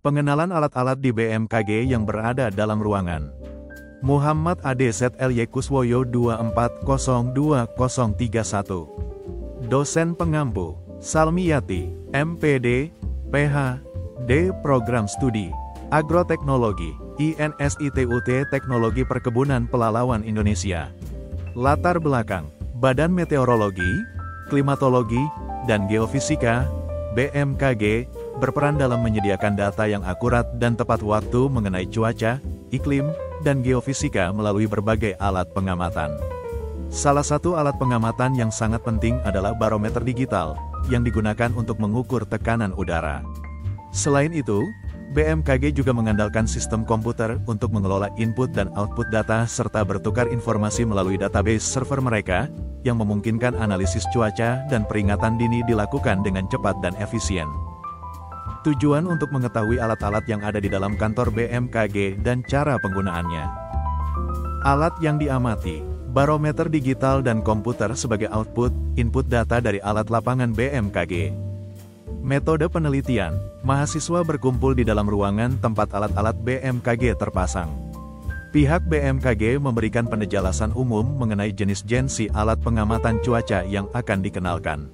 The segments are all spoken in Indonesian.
Pengenalan alat-alat di BMKG yang berada dalam ruangan. Muhammad ADZLY Kuswoyo 24020031. Dosen pengampu, Salmiyati, MPD, PhD Program Studi, Agroteknologi, INSITUT Teknologi Perkebunan Pelalawan Indonesia. Latar belakang, Badan Meteorologi, Klimatologi, dan Geofisika, BMKG, berperan dalam menyediakan data yang akurat dan tepat waktu mengenai cuaca, iklim, dan geofisika melalui berbagai alat pengamatan. Salah satu alat pengamatan yang sangat penting adalah barometer digital, yang digunakan untuk mengukur tekanan udara. Selain itu, BMKG juga mengandalkan sistem komputer untuk mengelola input dan output data serta bertukar informasi melalui database server mereka, yang memungkinkan analisis cuaca dan peringatan dini dilakukan dengan cepat dan efisien. Tujuan untuk mengetahui alat-alat yang ada di dalam kantor BMKG dan cara penggunaannya. Alat yang diamati, barometer digital dan komputer sebagai output, input data dari alat lapangan BMKG. Metode penelitian, mahasiswa berkumpul di dalam ruangan tempat alat-alat BMKG terpasang. Pihak BMKG memberikan penjelasan umum mengenai jenis-jenis alat pengamatan cuaca yang akan dikenalkan.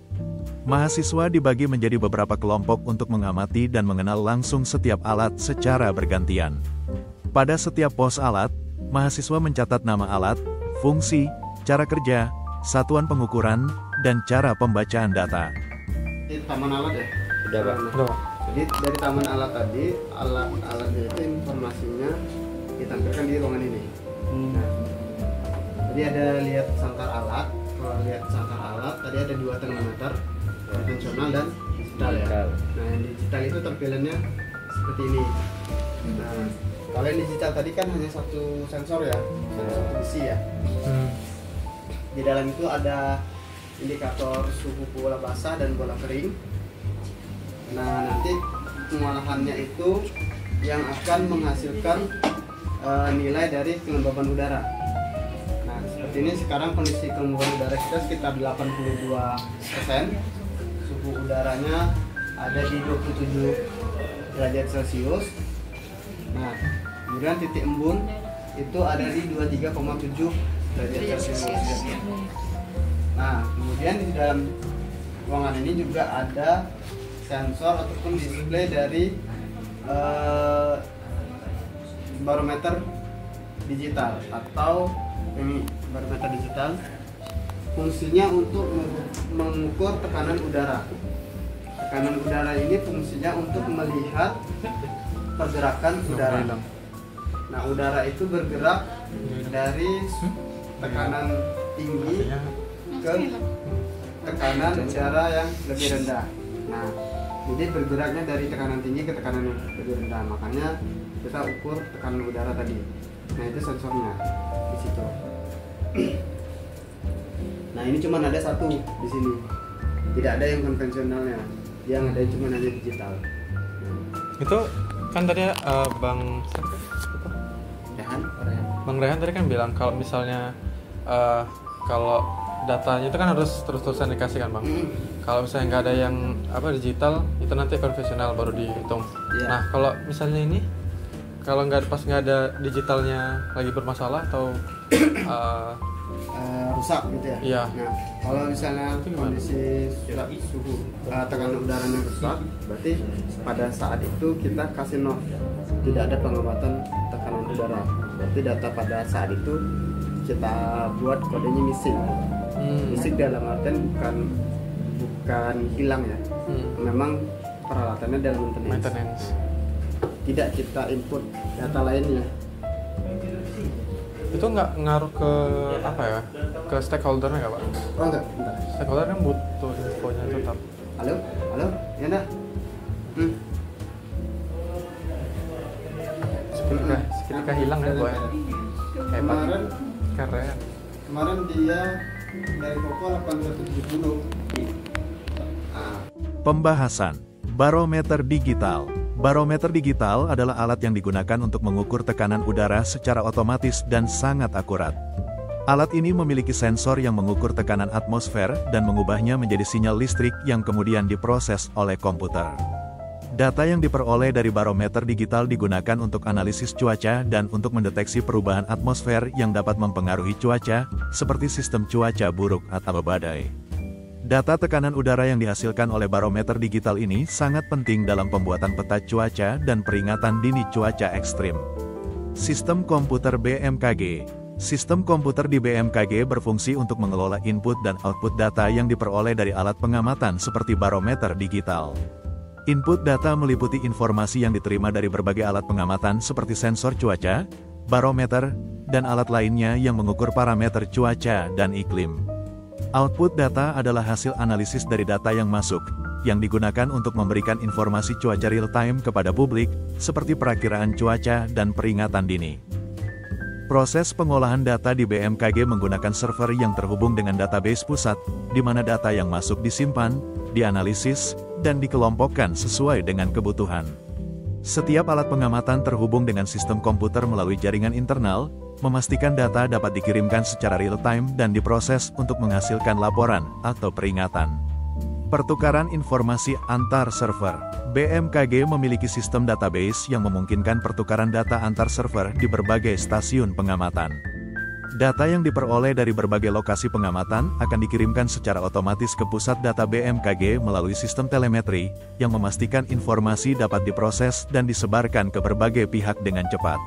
Mahasiswa dibagi menjadi beberapa kelompok untuk mengamati dan mengenal langsung setiap alat secara bergantian. Pada setiap pos alat, mahasiswa mencatat nama alat, fungsi, cara kerja, satuan pengukuran, dan cara pembacaan data. Di taman alat ya? Udah, Pak. Udah. Jadi dari taman alat tadi, alat-alatnya itu informasinya ditampilkan di ruangan ini. Nah, jadi ada lihat sangkar alat. Kalau lihat sangkar alat, tadi ada 2 termometer, konvensional dan digital ya. Nah, yang digital itu tampilannya seperti ini. Nah, kalau yang digital tadi kan hanya satu sensor ya, satu besi ya. Di dalam itu ada indikator suhu bola basah dan bola kering. Nah, nanti pengolahannya itu yang akan menghasilkan nilai dari kelembaban udara. Nah, seperti ini sekarang kondisi kelembaban udara kita sekitar 82%. Suhu udaranya ada di 27 derajat Celcius. Nah, kemudian titik embun itu ada di 23,7 derajat Celcius. Nah, kemudian di dalam ruangan ini juga ada sensor ataupun display dari barometer digital atau ini barometer digital. Fungsinya untuk mengukur tekanan udara. Tekanan udara ini fungsinya untuk melihat pergerakan udara. Nah, udara itu bergerak dari tekanan tinggi ke tekanan udara yang lebih rendah. Nah, jadi bergeraknya dari tekanan tinggi ke tekanan yang lebih rendah. Makanya kita ukur tekanan udara tadi. Nah, itu sensornya di situ. Nah, ini cuma ada satu di sini. Tidak ada yang konvensionalnya. Yang ada cuma hanya digital. Itu kan tadi Bang Rehan tadi kan bilang kalau misalnya kalau datanya itu kan harus terus-terusan dikasih kan, Bang. Kalau misalnya nggak ada yang digital, itu nanti konvensional baru dihitung. Yeah. Nah, kalau misalnya ini kalau pas nggak ada digitalnya lagi bermasalah atau rusak gitu ya. Iya. Nah, kalau misalnya kondisi suhu tekanan udaranya rusak, berarti pada saat itu kita kasih no, tidak ada pengamatan tekanan udara. Berarti data pada saat itu kita buat kodenya missing. Missing dalam artian bukan hilang ya. Memang peralatannya dalam maintenance. Tidak kita input data lainnya. Itu nggak ngaruh ke ke stakeholdernya nggak, Pak? Oh enggak, bentar. Stakeholder kan butuh infonya tetap. Halo, ya enggak? Seketika hilang ya, Pak. Hebat. Keren. Kemarin dia dari Koko 870. Pembahasan barometer digital. Barometer digital adalah alat yang digunakan untuk mengukur tekanan udara secara otomatis dan sangat akurat. Alat ini memiliki sensor yang mengukur tekanan atmosfer dan mengubahnya menjadi sinyal listrik yang kemudian diproses oleh komputer. Data yang diperoleh dari barometer digital digunakan untuk analisis cuaca dan untuk mendeteksi perubahan atmosfer yang dapat mempengaruhi cuaca, seperti sistem cuaca buruk atau badai. Data tekanan udara yang dihasilkan oleh barometer digital ini sangat penting dalam pembuatan peta cuaca dan peringatan dini cuaca ekstrim. Sistem komputer BMKG. Sistem komputer di BMKG berfungsi untuk mengelola input dan output data yang diperoleh dari alat pengamatan seperti barometer digital. Input data meliputi informasi yang diterima dari berbagai alat pengamatan seperti sensor cuaca, barometer, dan alat lainnya yang mengukur parameter cuaca dan iklim. Output data adalah hasil analisis dari data yang masuk, yang digunakan untuk memberikan informasi cuaca real-time kepada publik, seperti perakiraan cuaca dan peringatan dini. Proses pengolahan data di BMKG menggunakan server yang terhubung dengan database pusat, di mana data yang masuk disimpan, dianalisis, dan dikelompokkan sesuai dengan kebutuhan. Setiap alat pengamatan terhubung dengan sistem komputer melalui jaringan internal, memastikan data dapat dikirimkan secara real-time dan diproses untuk menghasilkan laporan atau peringatan. Pertukaran informasi antar server. BMKG memiliki sistem database yang memungkinkan pertukaran data antar server di berbagai stasiun pengamatan. Data yang diperoleh dari berbagai lokasi pengamatan akan dikirimkan secara otomatis ke pusat data BMKG melalui sistem telemetri, yang memastikan informasi dapat diproses dan disebarkan ke berbagai pihak dengan cepat.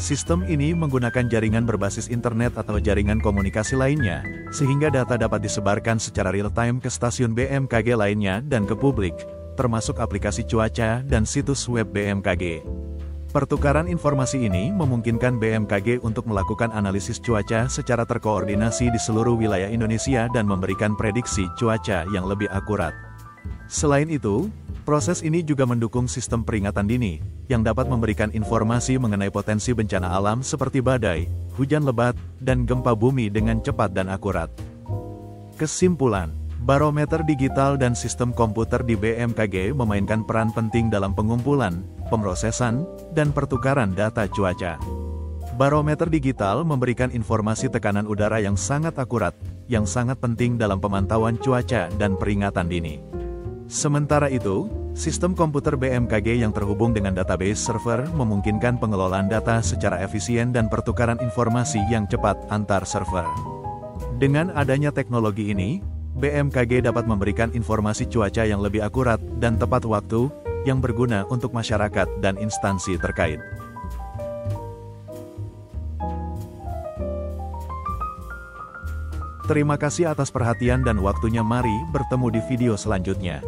Sistem ini menggunakan jaringan berbasis internet atau jaringan komunikasi lainnya, sehingga data dapat disebarkan secara real-time ke stasiun BMKG lainnya dan ke publik, termasuk aplikasi cuaca dan situs web BMKG. Pertukaran informasi ini memungkinkan BMKG untuk melakukan analisis cuaca secara terkoordinasi di seluruh wilayah Indonesia dan memberikan prediksi cuaca yang lebih akurat. Selain itu, proses ini juga mendukung sistem peringatan dini, yang dapat memberikan informasi mengenai potensi bencana alam seperti badai, hujan lebat, dan gempa bumi dengan cepat dan akurat. Kesimpulan, barometer digital dan sistem komputer di BMKG memainkan peran penting dalam pengumpulan, pemrosesan, dan pertukaran data cuaca. Barometer digital memberikan informasi tekanan udara yang sangat akurat, yang sangat penting dalam pemantauan cuaca dan peringatan dini. Sementara itu, sistem komputer BMKG yang terhubung dengan database server memungkinkan pengelolaan data secara efisien dan pertukaran informasi yang cepat antar server. Dengan adanya teknologi ini, BMKG dapat memberikan informasi cuaca yang lebih akurat dan tepat waktu, yang berguna untuk masyarakat dan instansi terkait. Terima kasih atas perhatian dan waktunya. Mari bertemu di video selanjutnya.